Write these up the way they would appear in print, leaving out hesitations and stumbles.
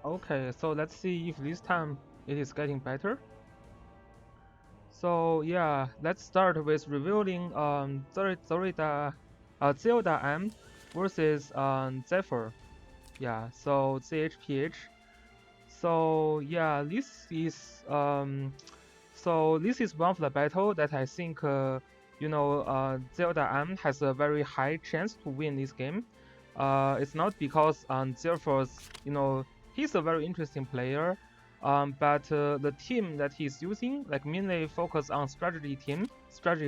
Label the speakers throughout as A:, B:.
A: Okay, so let's see if this time it is getting better. So yeah, let's start with revealing ZeldaM versus Zephyr. Yeah, so ZHPH. So yeah, this is one of the battle that I think ZeldaM has a very high chance to win this game. It's not because Zephyr's he's a very interesting player, but the team that he's using like mainly focus on strategy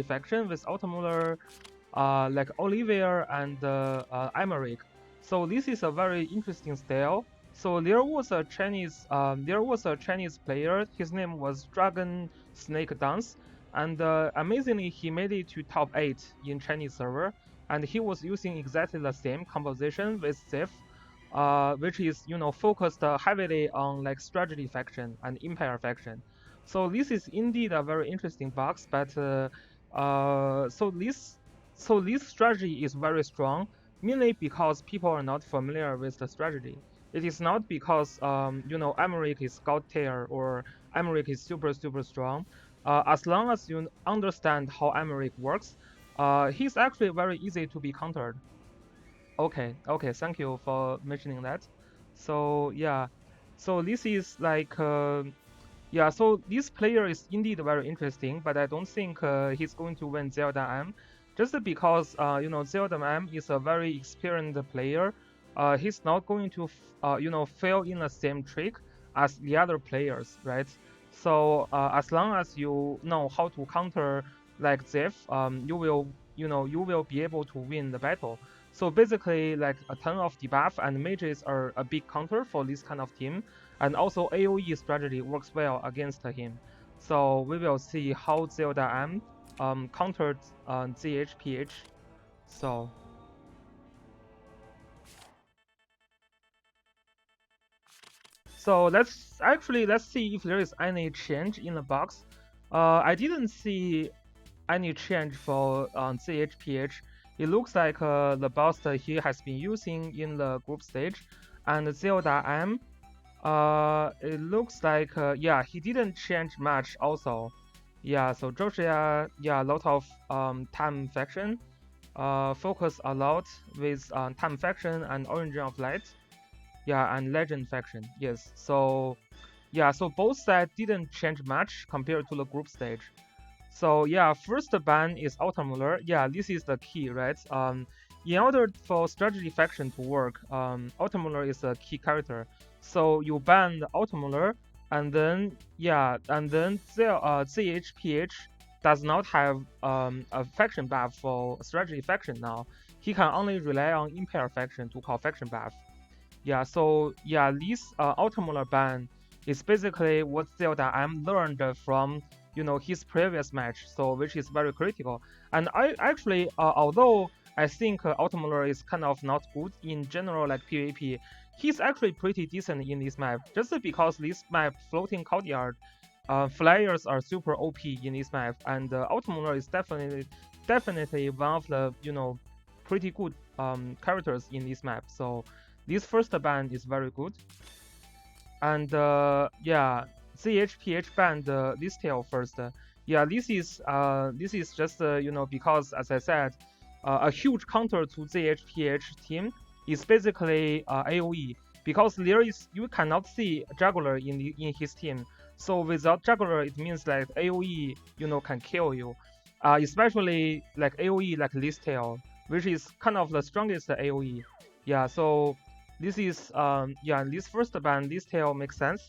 A: faction with Automuller, like Olivier and Emmerich. So this is a very interesting style. So there was a Chinese player. His name was Dragon Snake Dance, and amazingly he made it to top 8 in Chinese server. And he was using exactly the same composition with Zeph, which is focused heavily on like strategy faction and empire faction. So this is indeed a very interesting box, but uh, so this so this strategy is very strong, mainly because people are not familiar with the strategy. It is not because Emmerich is god tier or Emmerich is super strong. As long as you understand how Emmerich works, he's actually very easy to be countered. Okay, thank you for mentioning that. So yeah, so this is like yeah, so this player is indeed very interesting, but I don't think he's going to win ZeldaM, just because ZeldaM is a very experienced player. He's not going to fail in the same trick as the other players, right? So as long as you know how to counter like Zeph, you will be able to win the battle. So basically, like a ton of debuff and mages are a big counter for this kind of team, and also AoE strategy works well against him. So we will see how ZeldaM countered ZHPH. So let's see if there is any change in the box. I didn't see any change for ZHPH. It looks like the boss that he has been using in the group stage, and ZeldaM. It looks like yeah, he didn't change much also. Yeah, so Joshua, yeah, a lot of time faction, focus a lot with time faction and Origin of Light. Yeah, and Legend faction. Yes, so yeah, so both sides didn't change much compared to the group stage. So yeah, first ban is Automuller. Yeah, this is the key, right? In order for strategy faction to work, Automuller is a key character. So you ban the Automuller, and then yeah, and then ZHPH does not have a faction buff for strategy faction now. He can only rely on Empire faction to call faction buff. Yeah, so yeah, this Automuller ban is basically what ZeldaM learned from his previous match, so which is very critical. And I actually, although I think Automuller is kind of not good in general like PvP, he's actually pretty decent in this map, just because this map floating courtyard. Flyers are super OP in this map, and Automuller is definitely one of the pretty good characters in this map. So this first band is very good. And yeah, ZHPH band this tail first. Yeah, this is just because as I said, a huge counter to ZHPH team is basically AOE, because you cannot see Juggler in his team. So without Juggler, it means like AOE can kill you, especially like AOE like this tail, which is kind of the strongest AOE. Yeah, so this is yeah, this first ban, this tail makes sense.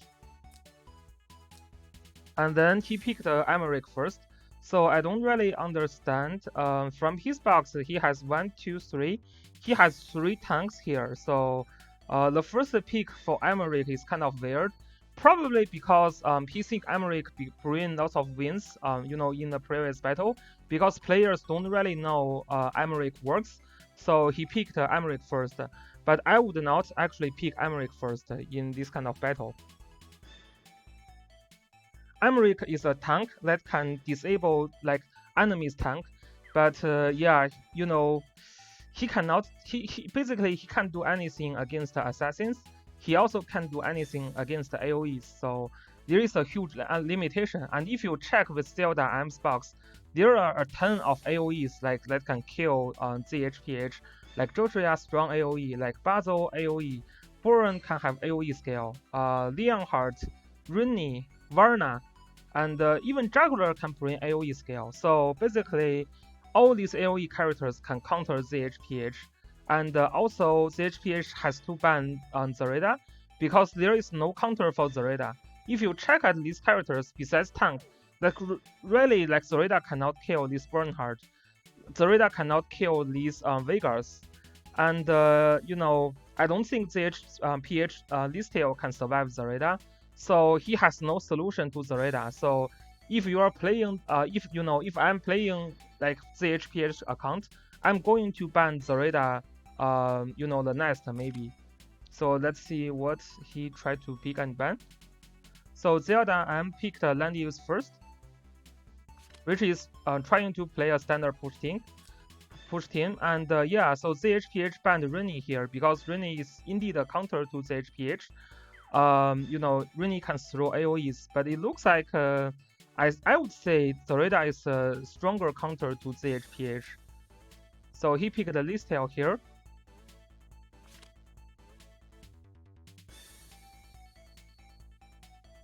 A: And then he picked Emmerich first. So I don't really understand. From his box, he has 1, 2, 3. He has 3 tanks here. So the first pick for Emmerich is kind of weird. Probably because he think Emmerich bring lots of wins, in the previous battle. Because players don't really know Emmerich works. So he picked Emmerich first. But I would not actually pick Emmerich first in this kind of battle. Emmerich is a tank that can disable like enemy's tank, but yeah, he cannot. He basically he can't do anything against the assassins. he also can't do anything against the AoEs. So there is a huge limitation. And if you check with ZeldaM's box, there are a ton of AoEs like that can kill ZHPH, like Jotria strong AoE, like Basil AoE, Boron can have AoE scale, Leonhardt, Runny, Varna, and even Juggler can bring AoE scale. So basically, all these AoE characters can counter ZHPH. And also, ZHPH has to ban Zareda because there is no counter for Zareda. If you check at these characters besides tank, like really, like Zareda cannot kill this Bernhardt. Zareda cannot kill these Vegas. And I don't think PH Listeo can survive Zareda, so he has no solution to Zareda. So if you are playing, if I'm playing like ZHPH account, I'm going to ban Zareda, the next maybe. So let's see what he tried to pick and ban. So ZeldaM picked Landius first, which is trying to play a standard push team, and so ZHPH banned Rennie here because Rennie is indeed a counter to ZHPH. Rennie can throw AoEs, but it looks like I would say Zareda is a stronger counter to ZHPH. So he picked the Listel here.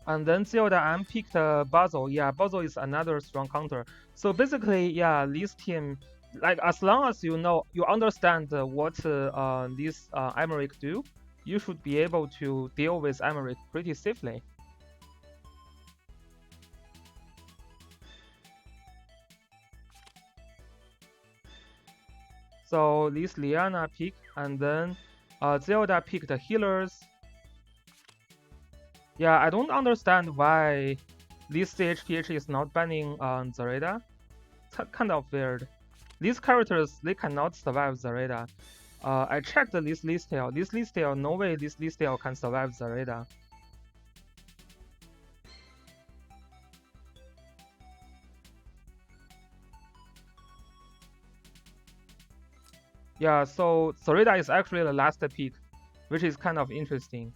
A: And then ZeldaM picked Basil. Yeah, Basil is another strong counter. So basically, yeah, this team, like as long as you understand what this Emmerich do, you should be able to deal with Emmerich pretty safely. So this Liana pick, and then Zelda picked the healers. Yeah, I don't understand why this CHPH is not banning Zareda. It's kind of weird. These characters, they cannot survive Zareda. I checked this Listel. This Listel, no way this Listel can survive Zareda. Yeah, so Zareda is actually the last pick, which is kind of interesting.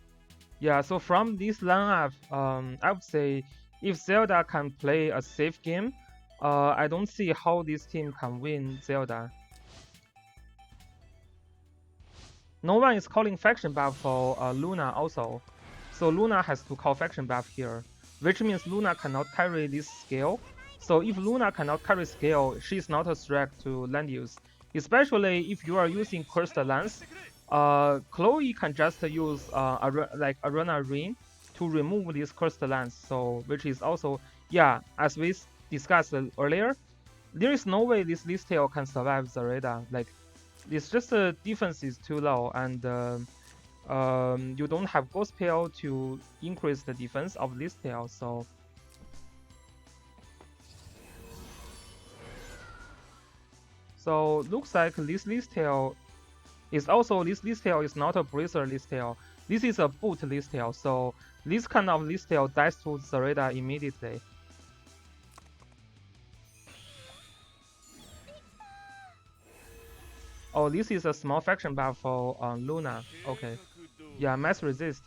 A: Yeah, so from this lineup, I would say if Zelda can play a safe game, I don't see how this team can win Zelda. No one is calling faction buff for Luna also, so Luna has to call faction buff here, which means Luna cannot carry this scale. So if Luna cannot carry scale, she's not a threat to land use, especially if you are using Cursed Lance. Chloe can just use Arena Ring to remove this Cursed Lance, so which is also, yeah, as we discussed earlier, there is no way this Listel can survive Zareda. Like, it's just the defense is too low, and you don't have Ghost Pill to increase the defense of Listel, so. So looks like this Listel is also, this Listel is not a Bracer Listel. This is a boot Listel, so this kind of Listel dies to Zareda immediately. Oh, this is a small faction buff for Luna. Okay. Yeah, mass resist.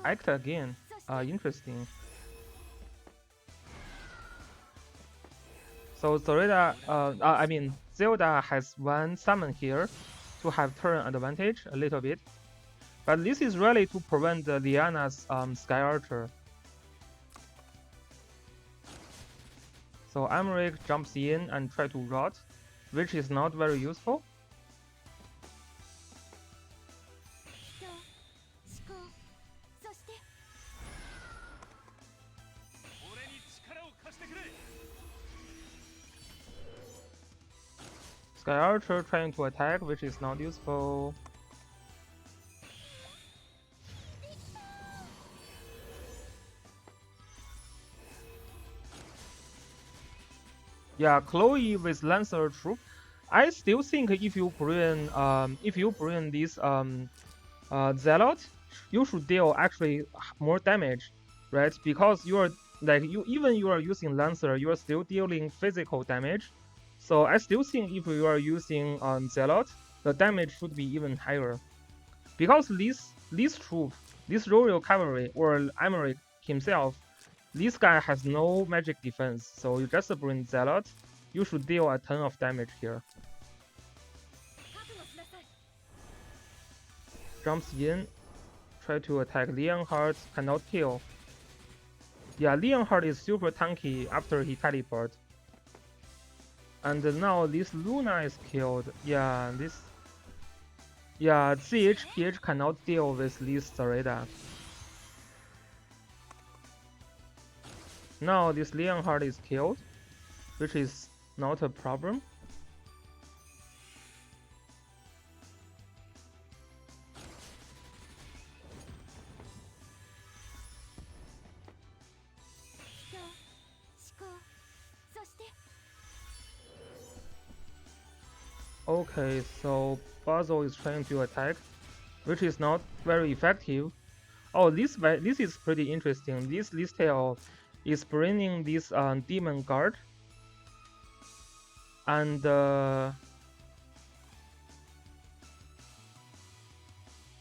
A: Act again. Interesting. So Zareda, Zelda has one summon here to have turn advantage a little bit. But this is really to prevent Liana's Sky Archer. So Emmerich jumps in and try to rot, which is not very useful. Sky Archer trying to attack, which is not useful. Yeah, Chloe with Lancer Troop. I still think if you bring this Zealot, you should deal actually more damage, right? Because you are using Lancer, you are still dealing physical damage. So I still think if you are using Zealot, the damage should be even higher. Because this troop, this royal cavalry or Emmerich himself, this guy has no magic defense, so you just bring Zealot, you should deal a ton of damage here. Jumps in, try to attack Leonhardt, cannot kill. Yeah, Leonhardt is super tanky after he teleport. And now this Luna is killed. Yeah, this... Yeah, ZHPH cannot deal with this Zareda. Now this Leonhardt is killed, which is not a problem. Okay, so Basil is trying to attack, which is not very effective. Oh, this is pretty interesting. This Listel is bringing this demon guard, and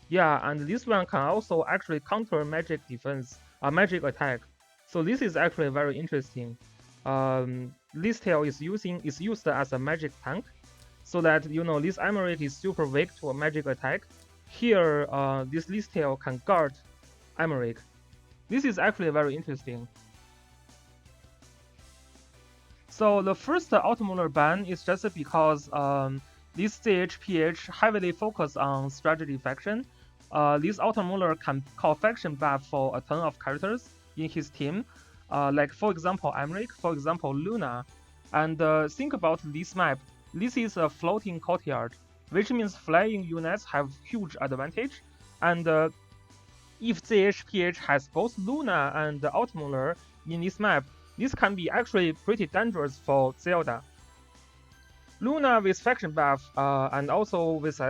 A: yeah, and this one can also actually counter magic defense, magic attack. So this is actually very interesting. Listel is used as a magic tank, so that this Emmerich is super weak to a magic attack. Here, this Listel can guard Emmerich. This is actually very interesting. So the first Automolar ban is just because this CHPH heavily focus on strategy faction. This Automolar can call faction buff for a ton of characters in his team, like for example Emmerich, for example Luna. And think about this map. This is a floating courtyard, which means flying units have huge advantage. And if ZHPH has both Luna and Automolar in this map, this can be actually pretty dangerous for Zelda. Luna with faction buff and also with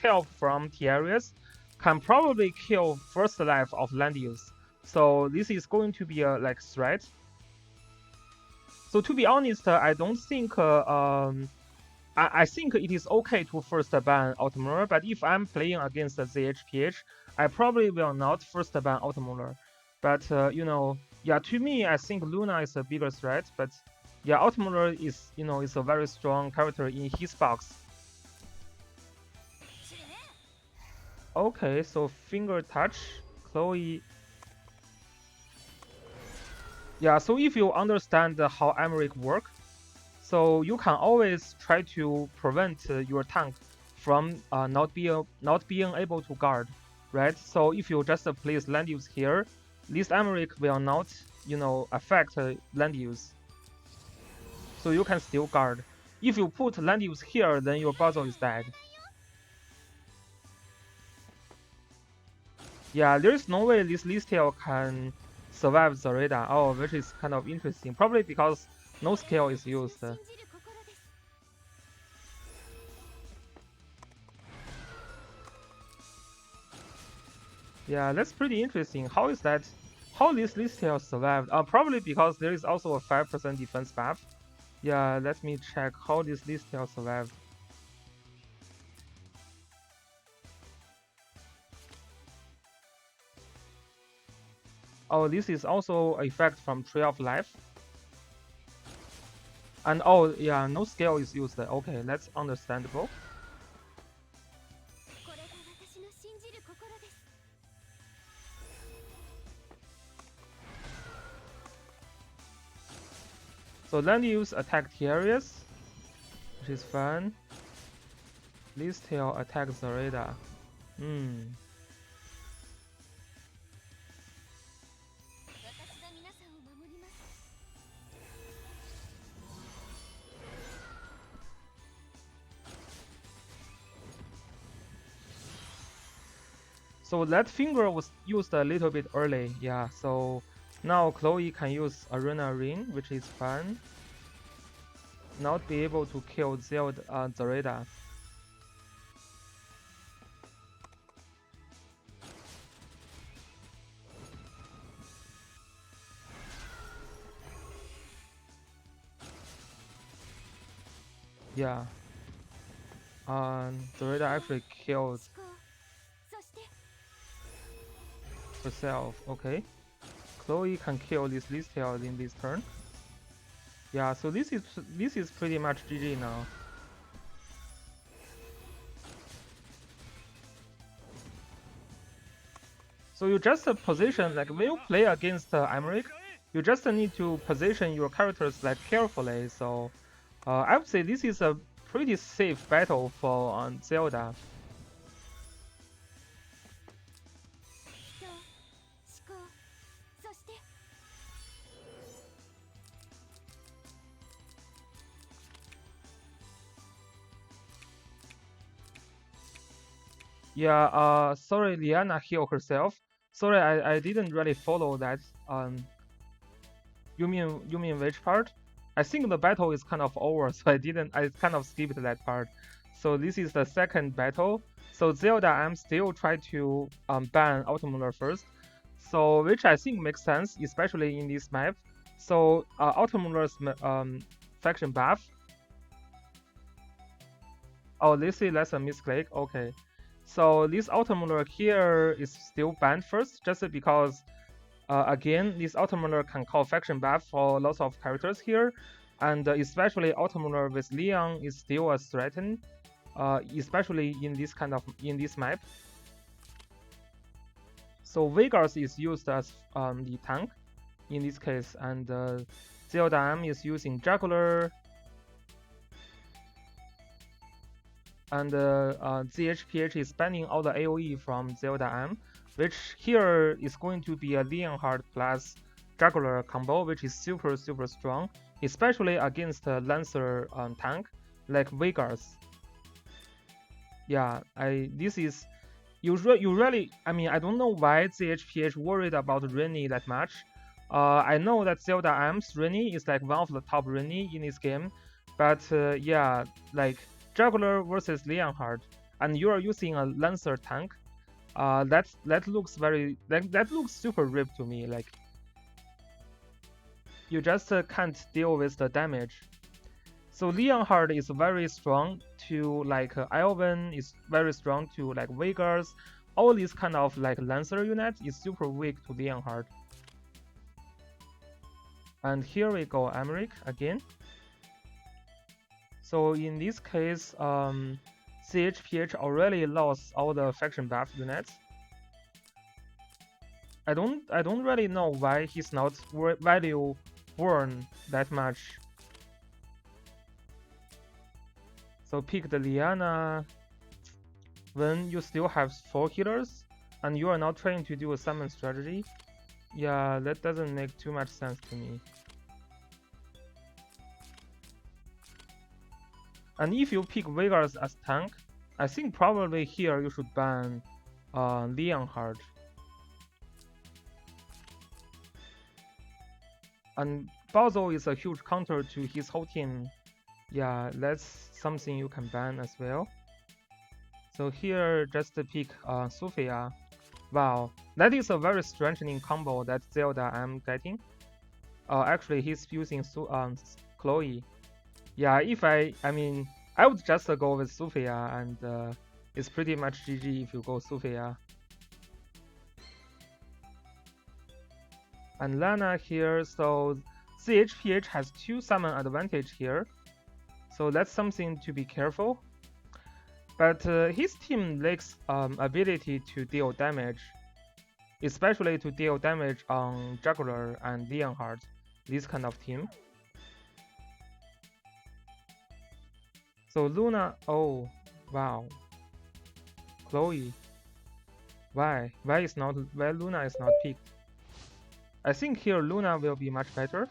A: help from Tiaris can probably kill first life of Landius. So this is going to be a threat. So to be honest, I don't think I think it is okay to first ban Automolar, but if I'm playing against the ZHPH, I probably will not first ban Automolar. But yeah, to me, I think Luna is a bigger threat. But yeah, Automolar is is a very strong character in his box. Okay, so finger touch, Chloe. Yeah, so if you understand how Emmerich work, so you can always try to prevent your tank from not being able to guard, right? So if you just place land use here, this Emmerich will not affect land use. So you can still guard. If you put land use here, then your Basil is dead. Yeah, there is no way this Listel can survive Zareda. Oh, which is kind of interesting. Probably because no scale is used. Yeah, that's pretty interesting. How is that? How this Listel survived? Probably because there is also a 5% defense buff. Yeah, let me check how this Listel survived. Oh, this is also an effect from Tree of Life. And oh, yeah, no scale is used. Okay, that's understandable. So land use attack Tiaris, which is fun. Listel attack Zareda. So that finger was used a little bit early, yeah. So now Chloe can use Arena Ring, which is fun. Not be able to kill Zareda. Yeah. Zelda actually killed herself. Okay. Chloe can kill this Listel in this turn. Yeah, so this is pretty much GG now. So you just position, like when you play against Emmerich, you just need to position your characters like carefully. So I would say this is a pretty safe battle for Zelda. Yeah, sorry, Liana healed herself. Sorry, I didn't really follow that. You mean which part? I think the battle is kind of over, so I kind of skipped that part. So this is the second battle. So ZeldaM still try to ban Automuller first. So which I think makes sense, especially in this map. So Automuller's faction buff. Oh, that's a misclick. Okay. So this Automuller here is still banned first, just because again, this Automuller can call faction buff for lots of characters here, and especially Automuller with Leon is still a threat, especially in this map. So Vegas is used as the tank in this case, and ZeldaM is using Juggler, and ZHPH is banning all the AoE from ZeldaM, which here is going to be a Leonhard plus Juggler combo, which is super strong, especially against a Lancer tank like Vegas. Yeah, you really, I mean, I don't know why ZHPH worried about Rennie that much. I know that ZeldaM's Rennie is like one of the top Rennie in this game, but yeah, like Juggler versus Leonhard, and you are using a Lancer tank. That looks that looks super ripped to me. Like you just can't deal with the damage. So Leonhard is very strong to like Elven is very strong to like Vegas. All these kind of like Lancer units is super weak to Leonhard. And here we go, Emmerich again. So in this case, CHPH already lost all the faction buff units. I don't really know why he's not value born that much. So pick the Liana when you still have 4 healers and you are not trying to do a summon strategy. Yeah, that doesn't make too much sense to me. And if you pick Vegas as tank, I think probably here you should ban Leonhard. And Bazo is a huge counter to his whole team. Yeah, that's something you can ban as well. So here, just pick Sophia. Wow, that is a very strengthening combo that Zelda I'm getting. Actually, he's using Chloe. Yeah, I mean, I would just go with Sophia, and it's pretty much GG if you go Sophia. And Lana here, so CHPH has 2 summon advantage here, so that's something to be careful. But his team lacks ability to deal damage, especially to deal damage on Juggler and Leonhard, this kind of team. So Luna, oh wow, Chloe, why Luna is not picked? I think here Luna will be much better.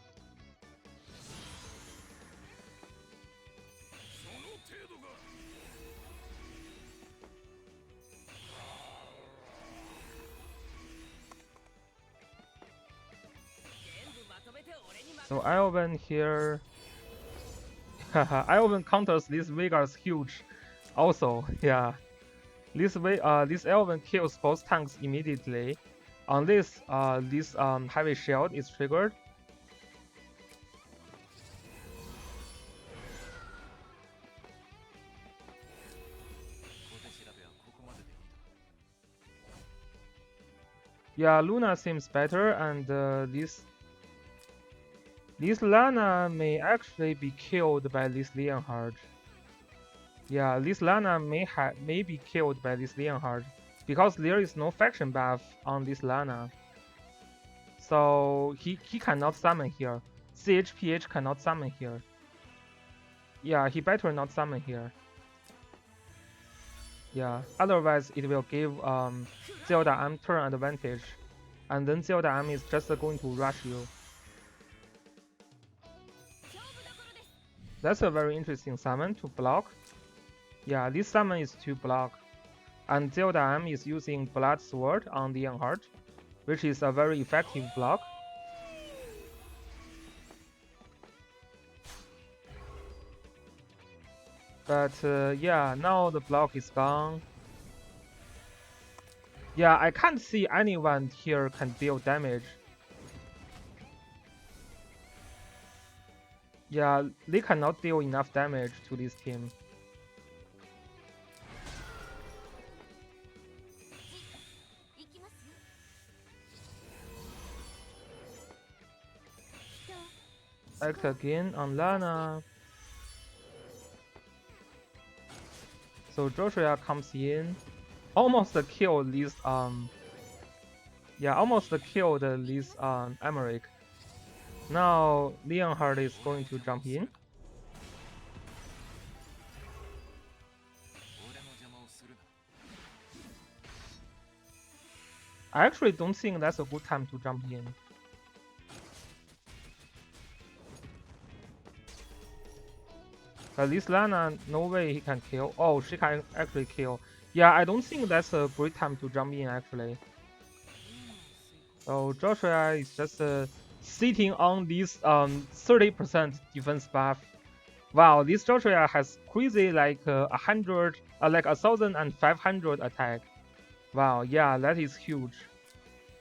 A: So Elven here, Elven counters this Vegas huge. Also, yeah, this Elven kills both tanks immediately. Unless this heavy shield is triggered. Yeah, Luna seems better, and this Lana may actually be killed by this Leonhard. Yeah, this Lana may be killed by this Leonhard because there is no faction buff on this Lana. So he cannot summon here. CHPH cannot summon here. Yeah, he better not summon here. Yeah, otherwise it will give ZeldaM turn advantage, and then ZeldaM is just going to rush you. That's a very interesting summon to block. Yeah, this summon is to block, and ZeldaM is using Blood Sword on the Leonhard, which is a very effective block. But yeah, now the block is gone. Yeah, I can't see anyone here can deal damage. Yeah, they cannot deal enough damage to this team. Act again on Lana. So Joshua comes in, almost killed this almost killed this Emmerich. Now Leonhard is going to jump in. I actually don't think that's a good time to jump in. But this Lana, no way he can kill. Oh, she can actually kill. Yeah, I don't think that's a great time to jump in actually. So Joshua is just sitting on this 30% defense buff. Wow, this Joshua has crazy like 100, like 1,500 attack. Wow, yeah, that is huge.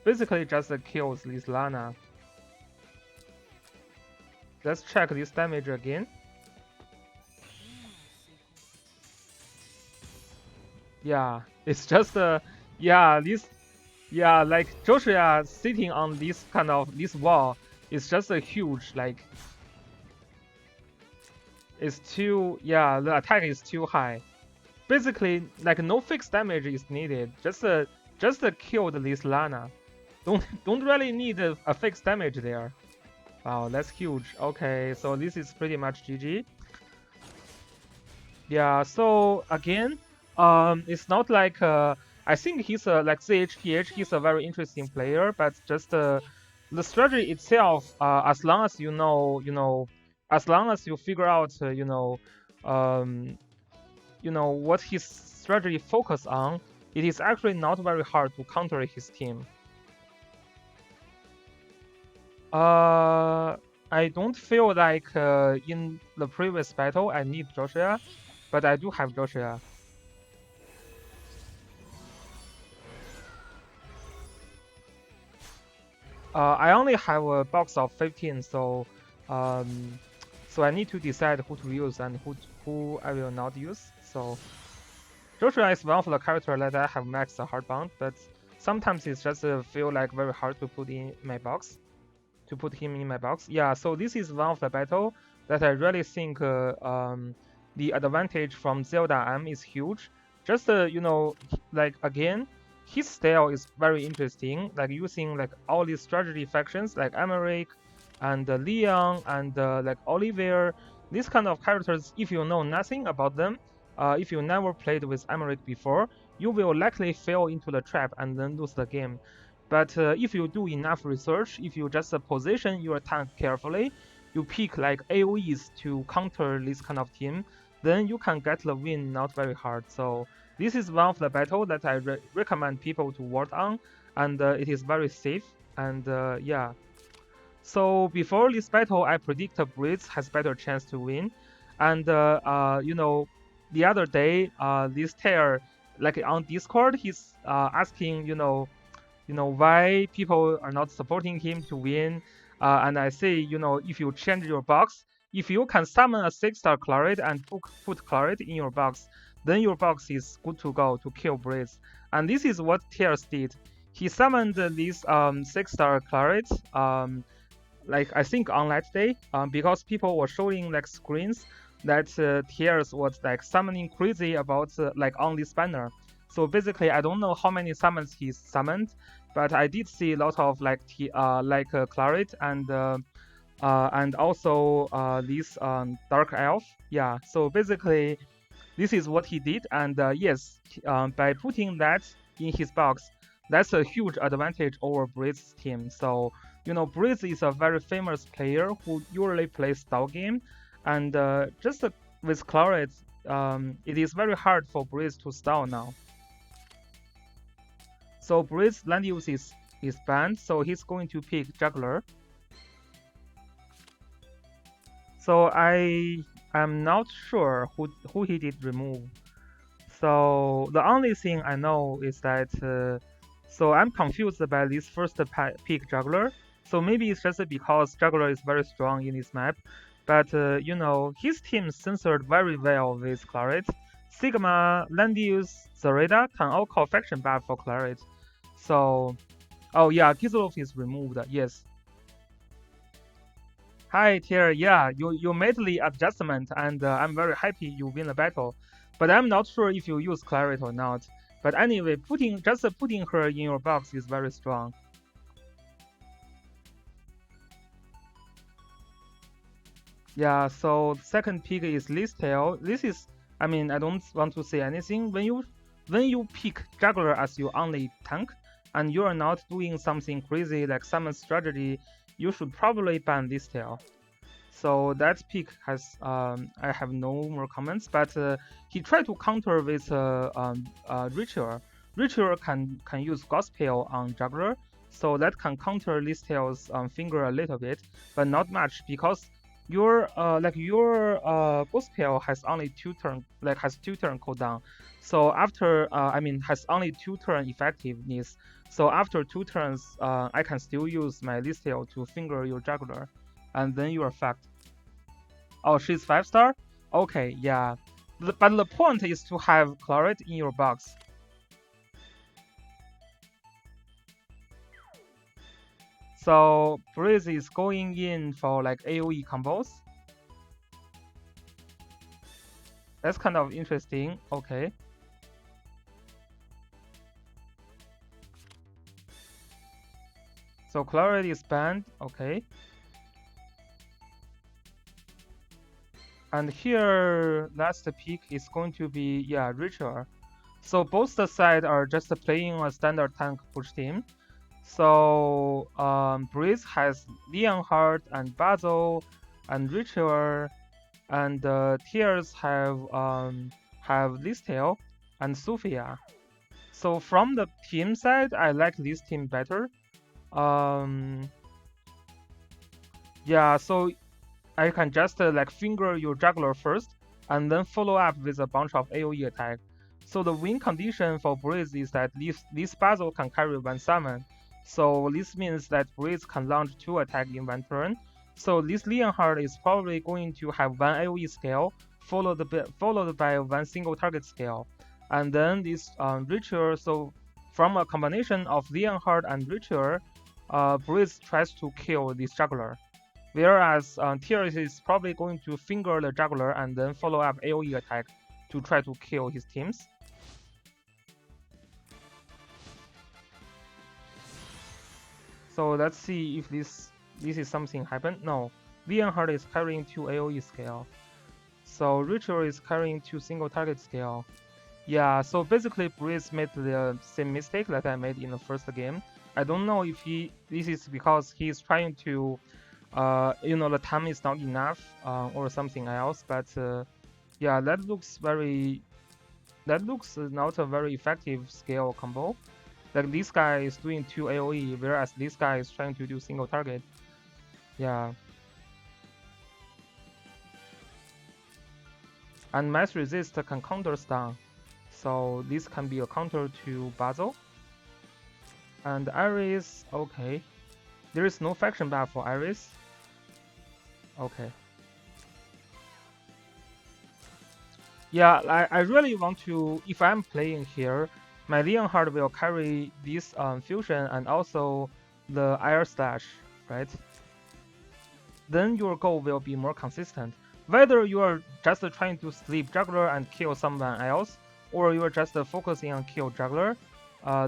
A: Basically just kills this Lana. Let's check this damage again. Yeah, it's just like Joshua sitting on this kind of this wall is just a huge like. It's too the attack is too high. Basically, like no fixed damage is needed. Just kill this Lana. Don't really need a fixed damage there. Wow, that's huge. Okay, so this is pretty much GG. Yeah, so again, it's not like I think he's a like CHPH. He's a very interesting player, but just the strategy itself. As long as as long as you figure out, what his strategy focus on, it is actually not very hard to counter his team. I don't feel like in the previous battle I need Joshua, but I do have Joshua. I only have a box of 15, so I need to decide who to use and who I will not use. So Joshua is one of the characters that I have maxed hardbound, but sometimes it's just feel like very hard to put in my box. To put him in my box. Yeah, so this is one of the battle that I really think the advantage from ZeldaM is huge. Just like again, his style is very interesting. Like using like all these strategy factions like Emmerich and Leon and like Oliver. These kind of characters, if you know nothing about them, if you never played with Emmerich before, you will likely fall into the trap and then lose the game. But if you do enough research, if you just position your tank carefully, you pick like AoEs to counter this kind of team, then you can get the win not very hard. So this is one of the battle that I recommend people to work on, and it is very safe. And yeah. So before this battle, I predict Blitz has better chance to win. And the other day, this Tear, like on Discord, he's asking, why people are not supporting him to win. And I say, if you change your box, if you can summon a 6-star Claret and put Claret in your box, then your box is good to go to kill Blitz. And this is what Tears did. he summoned this 6-star Claret, like I think on that day, because people were showing like screens that Tears was like summoning crazy about like on this banner. So basically, I don't know how many summons he summoned, but I did see a lot of like Claret and also this Dark Elf. Yeah. So basically, this is what he did, and yes, by putting that in his box, that's a huge advantage over Breeze's team. So Breeze is a very famous player who usually plays style game, and just with Claret, it is very hard for Breeze to style now. So Breeze land use is banned, so he's going to pick Juggler. So I am not sure who he did remove. So the only thing I know is that so I'm confused by this first pick Juggler. So maybe it's just because Juggler is very strong in this map, but his team censored very well with Claret. Sigma, Landius, Zareda can all call faction buff for Claret. So oh yeah, Gizlov is removed. Yes. Hi, Tier. Yeah, you made the adjustment, and I'm very happy you win the battle. But I'm not sure if you use Claret or not. But anyway, putting her in your box is very strong. Yeah. So second pick is Listail. This is, I mean, I don't want to say anything. When you pick Juggler as your only tank, and you are not doing something crazy like summon strategy, you should probably ban Listail. So that pick has I have no more comments, but he tried to counter with Ritual. Ritual can use Gospel on Juggler, so that can counter Listail's finger a little bit, but not much because your Gospel has only has 2 turn cooldown. So after has only 2 turn effectiveness. So after 2 turns, I can still use my Listail to finger your Juggler, and then you are fucked. Oh, she's 5-star? Okay, yeah. But the point is to have Claret in your box. So Breeze is going in for like AoE combos. That's kind of interesting. Okay. So Claret is banned. Okay. And here, last pick is going to be, yeah, Ritual. So both the sides are just playing a standard tank push team. So Breeze has Leonhardt and Basil and Ritual, and Tears have Listail and Sophia. So from the team side, I like this team better. Yeah, so I can just like finger your Juggler first, and then follow up with a bunch of AoE attack. So the win condition for Breeze is that this Basil can carry 1 summon. So this means that Breeze can launch 2 attacks in 1 turn. So this Leonhardt is probably going to have 1 AoE scale, followed by 1 single target scale. And then this Ritual, so from a combination of Leonhardt and Ritual, Breeze tries to kill this Juggler. Whereas Tears is probably going to finger the Juggler and then follow up AoE attack to try to kill his teams. So let's see if this is something happen. No, Leonhardt is carrying 2 AoE scale. So Ritual is carrying 2 single target scale. Yeah, so basically Breeze made the same mistake that I made in the first game. I don't know if this is because he's trying to the time is not enough or something else, but yeah, that looks not a very effective scale combo. Like this guy is doing 2 AoE, whereas this guy is trying to do single target. Yeah. And Mass Resist can counter stun, so this can be a counter to Basil. And Iris, okay. There is no faction buff for Iris. Okay. Yeah, I really want to, if I'm playing here, my Leonhard will carry this fusion and also the air slash, right? Then your goal will be more consistent. Whether you are just trying to sleep juggler and kill someone else, or you are just focusing on kill juggler,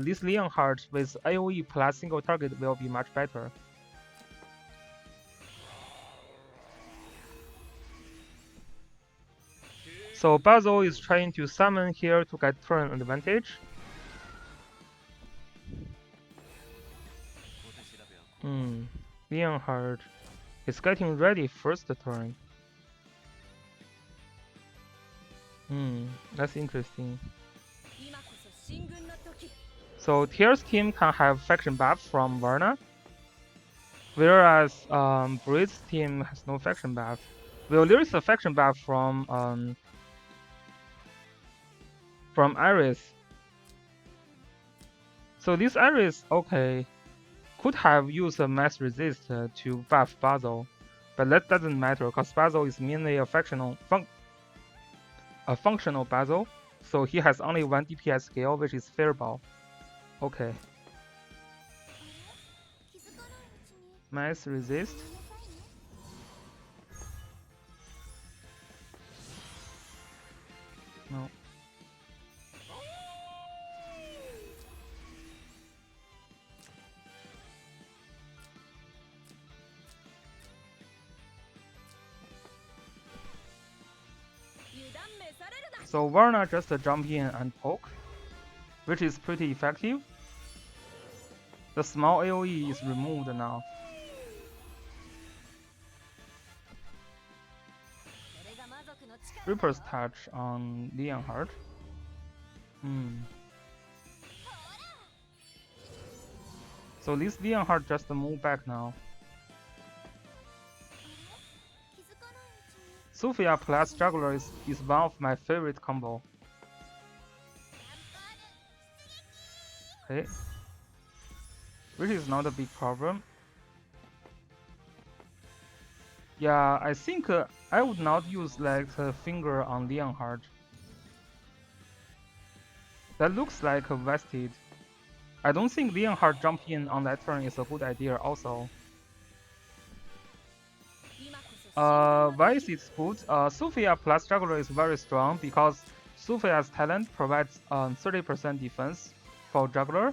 A: this Leonhard with AoE plus single target will be much better. So Basil is trying to summon here to get turn advantage. Leonhard is getting ready first turn. That's interesting. So Tier's team can have faction buff from Varna, whereas Breed's team has no faction buff. Well, there is a faction buff from Iris. So this Iris, okay, could have used a mass resist to buff Basil, but that doesn't matter because Basil is mainly a functional Basil, so he has only 1 DPS scale, which is Fairball. Okay. Mass resist. No. So Varna just jump in and poke, which is pretty effective. The small AoE is removed now. Reaper's touch on Leonhard. So this Leonhard just move back now. Sophia plus Juggler is one of my favorite combo. Okay. Which is not a big problem. Yeah, I think I would not use like a finger on Leonhard. That looks like a vested. I don't think Leonhard jump in on that turn is a good idea also. Why is it good? Sophia plus Juggler is very strong because Sophia's talent provides 30% defense for Juggler,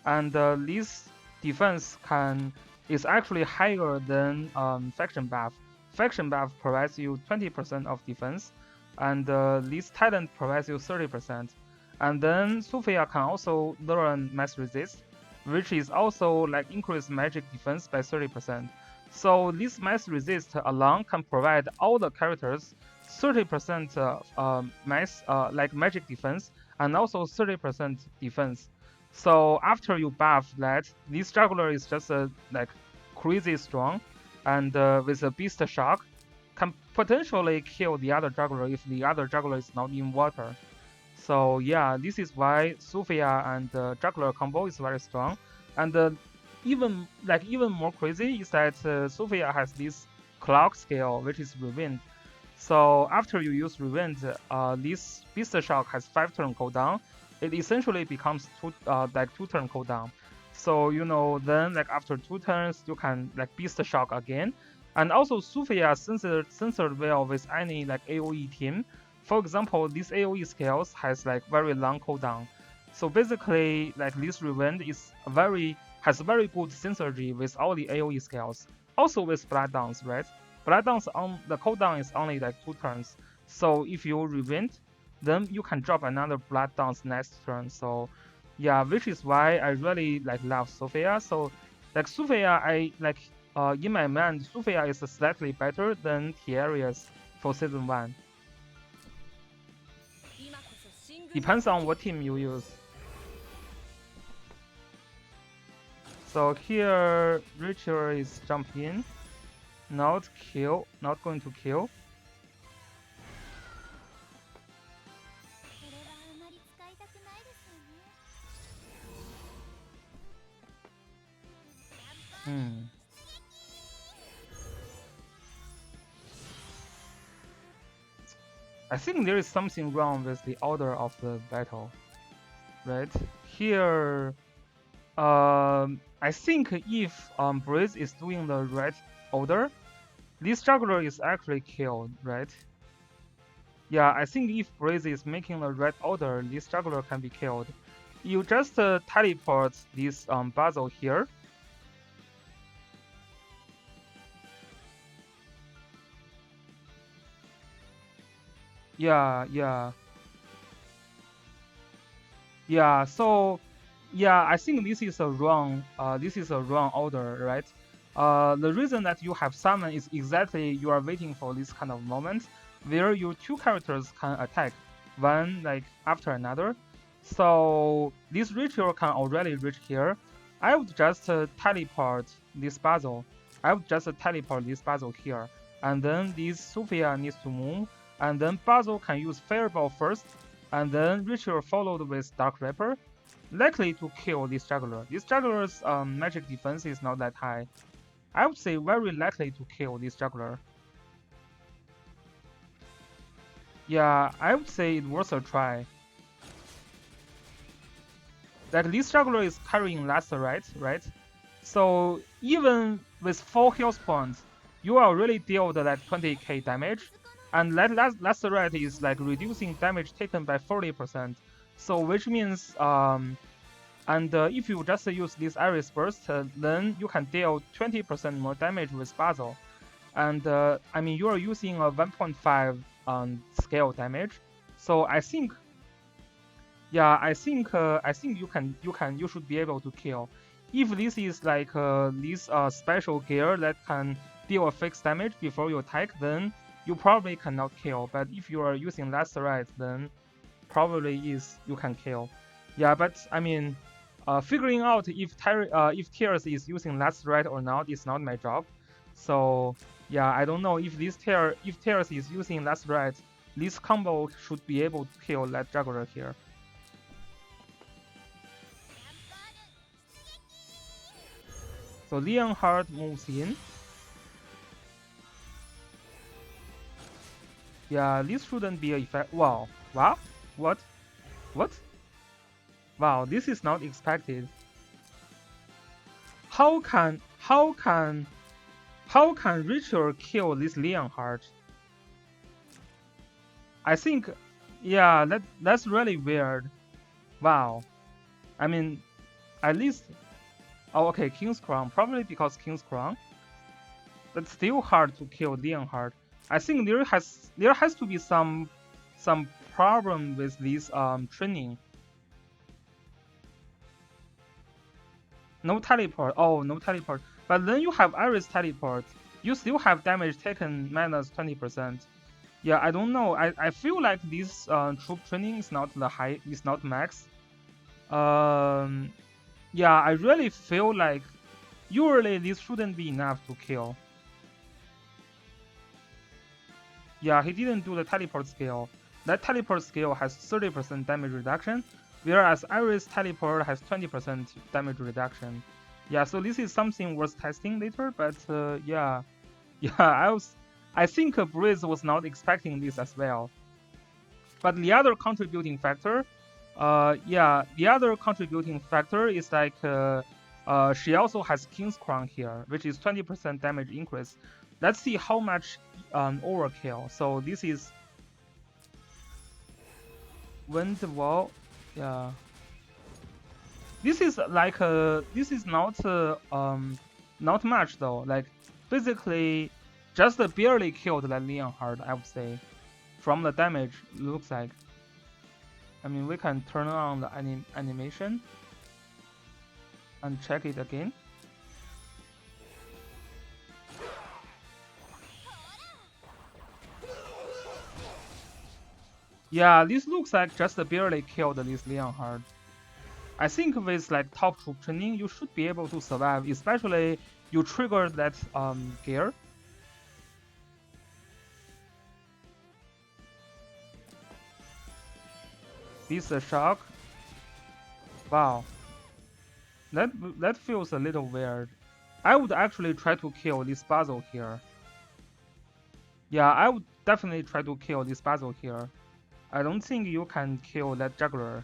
A: and this defense is actually higher than faction buff. Faction buff provides you 20% of defense, and this talent provides you 30%. And then Sophia can also learn mass resist, which is also like increase magic defense by 30%. So this mass resist alone can provide all the characters 30% like magic defense and also 30% defense. So after you buff that, this juggler is just like crazy strong, and with a beast shock, can potentially kill the other juggler if the other juggler is not in water. So yeah, this is why Sophia and juggler combo is very strong, and even more crazy is that Sophia has this clock scale, which is Rewind. So after you use Rewind, this Beast Shock has 5-turn cooldown. It essentially becomes 2-turn cooldown. So then like after 2 turns you can like Beast Shock again. And also Sophia censored well with any like AoE team. For example, this AoE scales has like very long cooldown. So basically, like this Rewind has very good synergy with all the AoE scales. Also with Blood Dance, right? Blood Dance on the cooldown is only like 2 turns. So if you Rewind, then you can drop another Blood Dance next turn. So yeah, which is why I really like love Sophia. So like Sophia, in my mind, Sophia is slightly better than Tiarius for season 1. Depends on what team you use. So here, Richard is jump in, not going to kill. I think there is something wrong with the order of the battle. right? Here, I think if Breeze is doing the right order, this juggler is actually killed, right? Yeah, I think if Breeze is making the right order, this juggler can be killed. You just teleport this puzzle here. Yeah, yeah. Yeah, so yeah, I think this is a wrong order, right? The reason that you have summon is exactly you are waiting for this kind of moment where your two characters can attack one like after another. So this ritual can already reach here. I would just teleport this puzzle. I would just teleport this puzzle here, and then this Sophia needs to move, and then puzzle can use Fireball first and then Ritual followed with Dark Reaper, likely to kill this juggler. This juggler's magic defense is not that high. I would say very likely to kill this juggler. Yeah, I would say it worth a try. Like this juggler is carrying Lacerite, right? So even with 4 health points, you already dealt like 20k damage, and that Lacerite is like reducing damage taken by 40%. So which means and if you just use this Iris Burst, then you can deal 20% more damage with Basil. And I mean, you are using a 1.5 scale damage, so I think, yeah, I think you should be able to kill. If this is like this special gear that can deal a fixed damage before you attack, then you probably cannot kill. But if you are using Lacerite, then probably is you can kill. Yeah, but I mean, figuring out if Tears is using Lacerite or not is not my job. So yeah, I don't know if if Tears is using Lacerite, this combo should be able to kill that juggler here. So Leonhard moves in. Yeah, this shouldn't be a effect. Wow, wow, what, what? Wow, this is not expected. How can Richard kill this Leonhard? I think, yeah, that's really weird. Wow. I mean, at least, oh, okay, King's Crown. Probably because King's Crown. That's still hard to kill Leonhard. I think there has to be some problem with this training. No teleport. Oh, no teleport. But then you have Iris teleport. You still have damage taken minus 20%. Yeah, I don't know. I feel like this troop training is not the high, is not max. Um, yeah, I really feel like usually this shouldn't be enough to kill. Yeah, he didn't do the teleport skill. That teleport skill has 30% damage reduction, whereas Iris teleport has 20% damage reduction. Yeah, so this is something worth testing later, but yeah. Yeah, I think Breeze was not expecting this as well. But the other contributing factor, the other contributing factor is like she also has King's Crown here, which is 20% damage increase. Let's see how much overkill. So this is Wind Wall. Yeah, this is like this is not much though. Like basically just barely killed that Leonhard, I would say. From the damage, looks like. I mean, we can turn on the animation and check it again. Yeah, this looks like just barely killed this Leonhard. I think with like top troop training, you should be able to survive, especially you trigger that gear. This shock. Wow, that feels a little weird. I would actually try to kill this puzzle here. Yeah, I would definitely try to kill this puzzle here. I don't think you can kill that juggler.